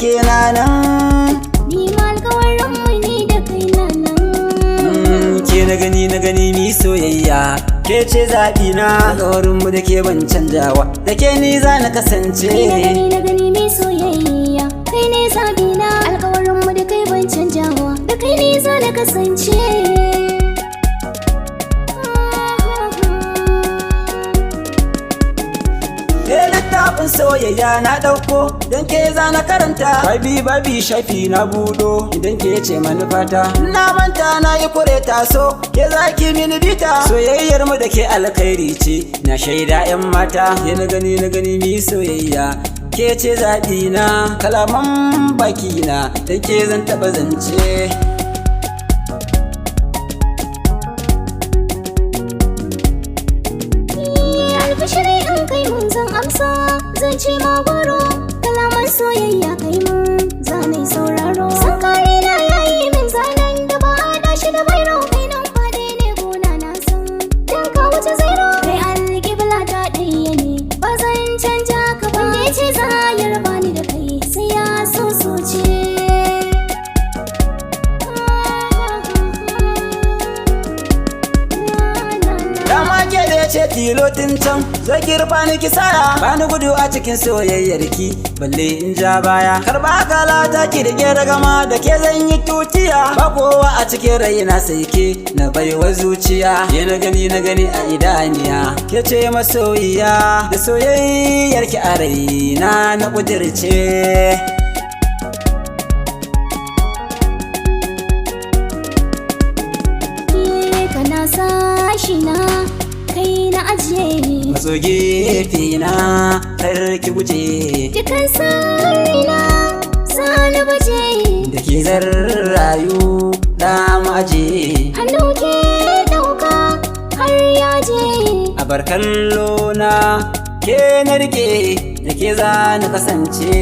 ke nanan. Ni ma alƙawarin mu ni da kai nan. Ke na gani mi soyayya, ke ce zaɓi na. Alƙawarin mu da ke ban canjawa, da ke ni za na kasance. Ni na gani mi soyayya, kai ne zaɓi na. Alƙawarin mu da kai ban canjawa, da kai ni za na kasance. Littafin soyayya na ɗauko don ke za na karanta. Babi shafi na buɗo idan ke ce manufata. Na manta na yi kure taso, ke za ki mini bita. Soyayyar mu da ke alkhairi ce, na shaida 'yan mata. Ke na gani mi soyayya, ke ce zaɓi na. Kalaman baki na don ke zan taɓa zance. Albashiri in kai mun zan amsa, zan ce ma goro. Kalaman soyayya kai mun zanai sauraro. San kare na yayi min zanen da ba a dashi da bairo. Kai nan fade ne gona na san, dan ka wuce zairo. Kai alƙibla ta ɗaya ne, ba zan canja ka ba. Wanda ya ce za ya raba ni da kai, sai ya sosoce. Ce tilotin can zai girba ni kisara, bani gudu a cikin soyayyar ki balle in ja baya. Karba kalata ki da ke gama da ke zan yi tutiya. Ba kowa a cikin raina sai ke na baiwa zuciya. Ke na gani a idaniya, ke ce masoyiya. Da soyayyar ki a raina na kudirce. Kana sashi na kai na ajiye, matso gefe na kar ki guje. dukan sarina sani baje, da ke zan rayu da maje. hannu ke dauka har yaje. A bar kallo na ke na rike, da ke za na kasance.